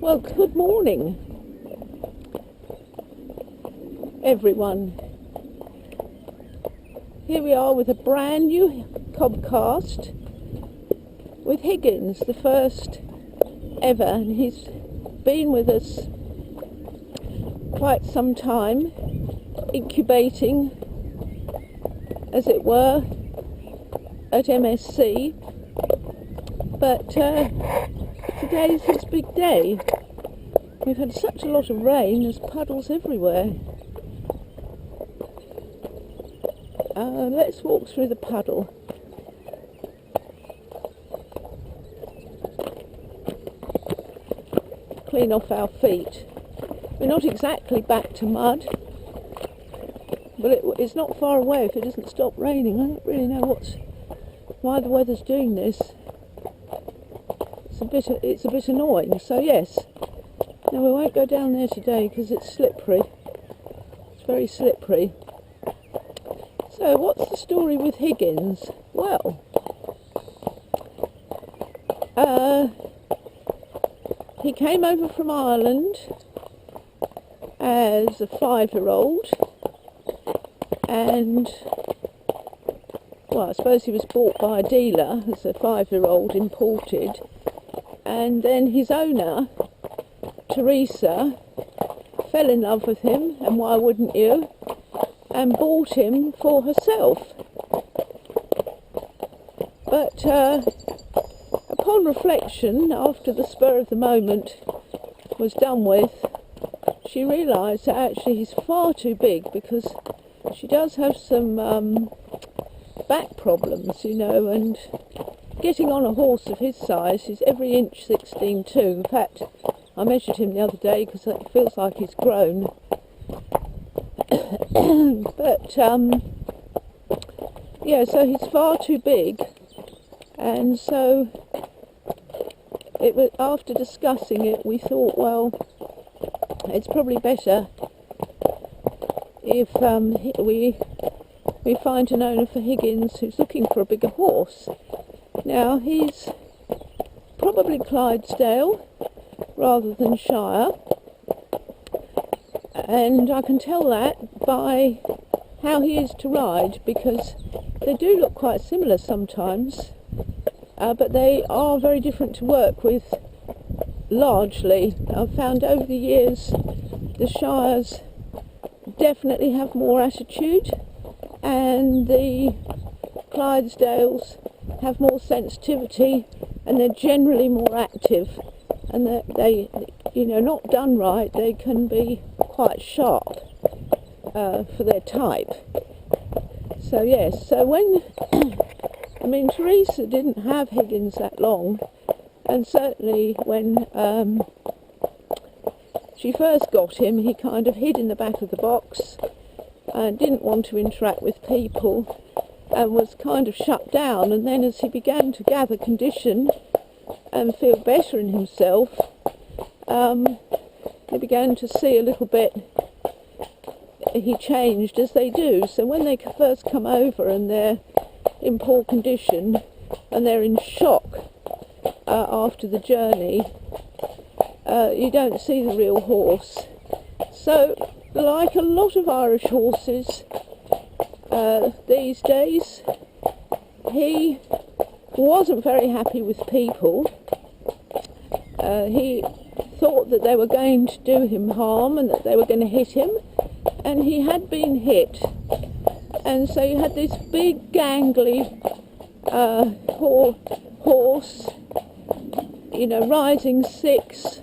Well, good morning, everyone. Here we are with a brand new CobCast with Higgins, the first ever, and he's been with us quite some time, incubating, as it were, at MSC. But today's his big day. We've had such a lot of rain, there's puddles everywhere. Let's walk through the puddle. Clean off our feet. We're not exactly back to mud, but it's not far away if it doesn't stop raining. I don't really know why the weather's doing this. It's a bit annoying, so yes. No, we won't go down there today because it's slippery. It's very slippery. So what's the story with Higgins? Well, he came over from Ireland as a 5-year-old, and well, I suppose he was bought by a dealer as a 5-year-old, imported, and then his owner, Teresa, fell in love with him, and why wouldn't you, and bought him for herself. But upon reflection, after the spur of the moment was done with, she realised that actually he's far too big, because she does have some back problems, you know, and getting on a horse of his size is every inch 16 too. In fact, I measured him the other day because it feels like he's grown. But yeah, so he's far too big, and so it was, after discussing it, we thought, well, it's probably better if we find an owner for Higgins who's looking for a bigger horse. Now, he's probably Clydesdale rather than Shire, and I can tell that by how he is to ride, because they do look quite similar sometimes, but they are very different to work with, largely. I've found over the years the Shires definitely have more attitude, and the Clydesdales have more sensitivity, and they're generally more active, and they you know, not done right, they can be quite sharp for their type. So yes, so when I mean, Teresa didn't have Higgins that long, and certainly when she first got him, he kind of hid in the back of the box and didn't want to interact with people, and was kind of shut down. And then as he began to gather condition and feel better in himself, he began to see a little bit, he changed, as they do. So when they first come over and they're in poor condition and they're in shock after the journey, you don't see the real horse. So, like a lot of Irish horses these days, he wasn't very happy with people. He thought that they were going to do him harm and that they were going to hit him, and he had been hit. And so you had this big gangly horse, you know, rising 6,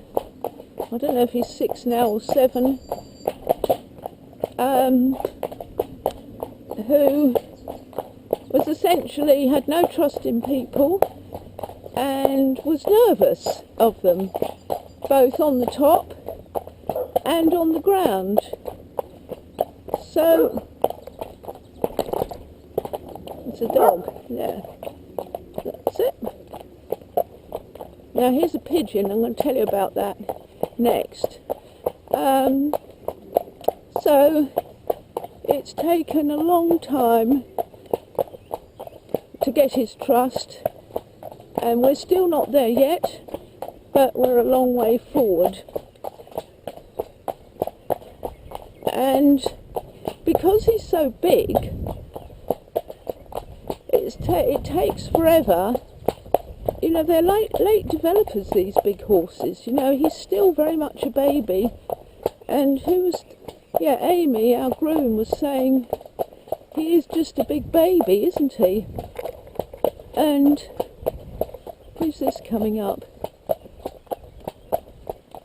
I don't know if he's 6 now or 7, who was essentially, had no trust in people and was nervous of them, both on the top and on the ground. So it's a dog, yeah, that's it. Now here's a pigeon, I'm going to tell you about that next. So it's taken a long time to get his trust, and we're still not there yet. but we're a long way forward. And because he's so big, it takes forever. You know, they're late developers, these big horses. You know, he's still very much a baby. And Amy, our groom, was saying he is just a big baby, isn't he? And who's this coming up?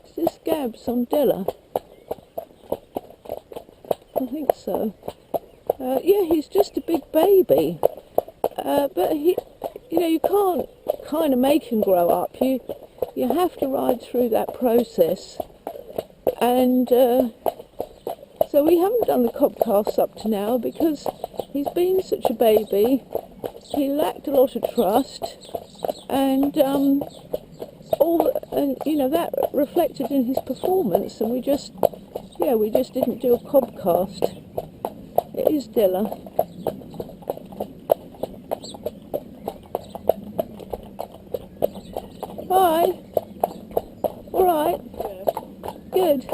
Is this Gabs on Dilla? I think so. He's just a big baby. But you can't kind of make him grow up. You have to ride through that process. And so we haven't done the CobCast up to now because he's been such a baby. He lacked a lot of trust, and that reflected in his performance. And we just didn't do a CobCast. It is Dilla. Hi. All right. Good.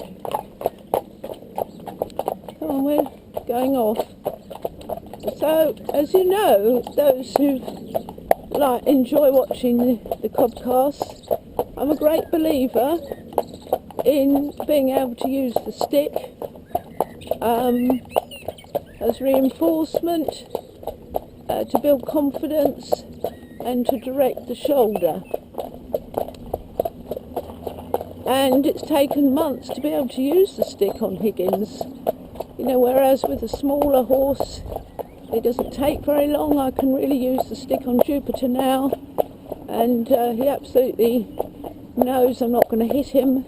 Come on, we're going off. So, as you know, those who enjoy watching the CobCast, I'm a great believer in being able to use the stick as reinforcement, to build confidence and to direct the shoulder. And it's taken months to be able to use the stick on Higgins. You know, whereas with a smaller horse, it doesn't take very long. I can really use the stick on Jupiter now, and he absolutely knows I'm not going to hit him.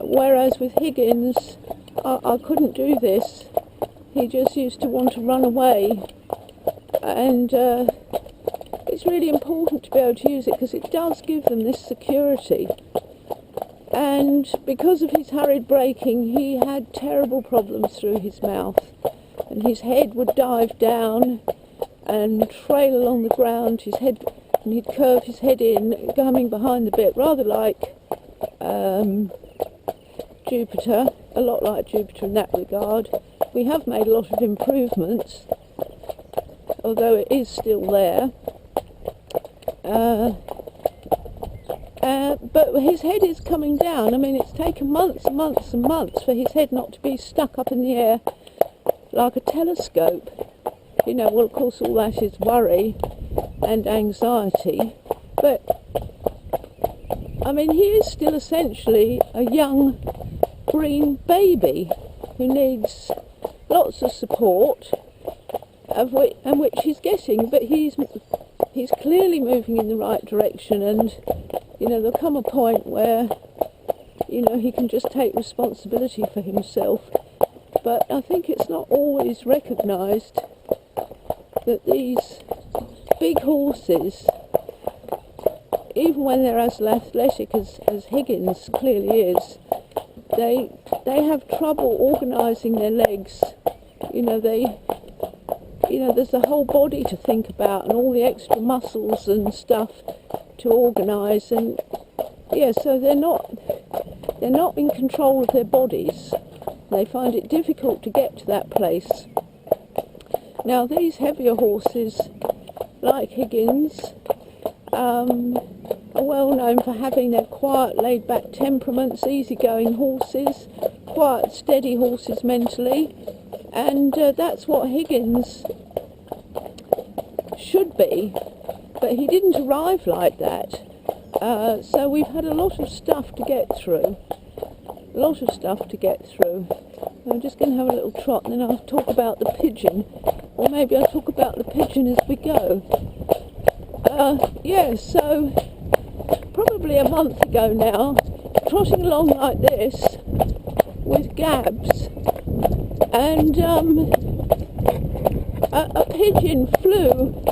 Whereas with Higgins, I couldn't do this. He just used to want to run away, and it's really important to be able to use it because it does give them this security. And because of his hurried braking, he had terrible problems through his mouth, and his head would dive down and trail along the ground, and he'd curve his head in, coming behind the bit, rather like Jupiter, a lot like Jupiter in that regard. We have made a lot of improvements, although it is still there. But his head is coming down. I mean, it's taken months and months and months for his head not to be stuck up in the air like a telescope. You know, well, of course, all that is worry and anxiety. But, I mean, he is still essentially a young green baby who needs lots of support, and which he's getting. But he's clearly moving in the right direction, and you know, there'll come a point where, you know, he can just take responsibility for himself. But I think it's not always recognised that these big horses, even when they're as athletic as Higgins clearly is, they have trouble organising their legs. You know, there's the whole body to think about and all the extra muscles and stuff to organise, and so they're not in control of their bodies. They find it difficult to get to that place. Now these heavier horses, like Higgins, are well known for having their quiet, laid-back temperaments, easy-going horses, quiet, steady horses mentally, and that's what Higgins should be. But he didn't arrive like that, so we've had a lot of stuff to get through. I'm just going to have a little trot, and then I'll talk about the pigeon, or maybe I'll talk about the pigeon as we go. So probably a month ago now, trotting along like this with Gabs, and a pigeon flew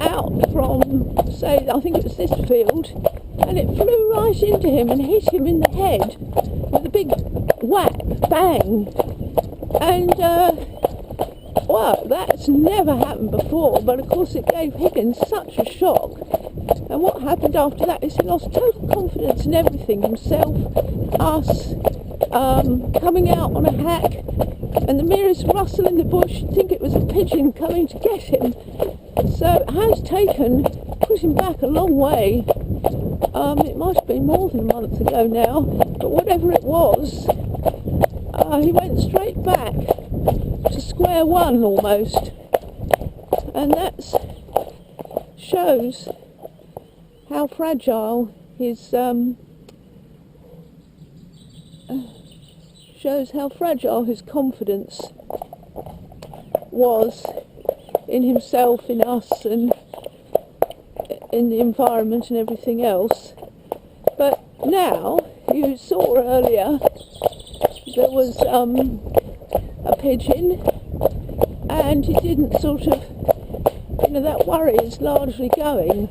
out from, say, I think it was this field, and it flew right into him and hit him in the head with a big whack, bang. And well, that's never happened before, but of course it gave Higgins such a shock. And what happened after that is he lost total confidence in everything, himself, us, coming out on a hack, and the merest rustle in the bush, you'd think it was a pigeon coming to get him. So it has put him back a long way. It must have been more than a month ago now, but whatever it was, he went straight back to square one almost. And that shows how fragile his confidence was in himself, in us, and in the environment and everything else. But now, you saw earlier, there was a pigeon, and he didn't sort of, that worry is largely going.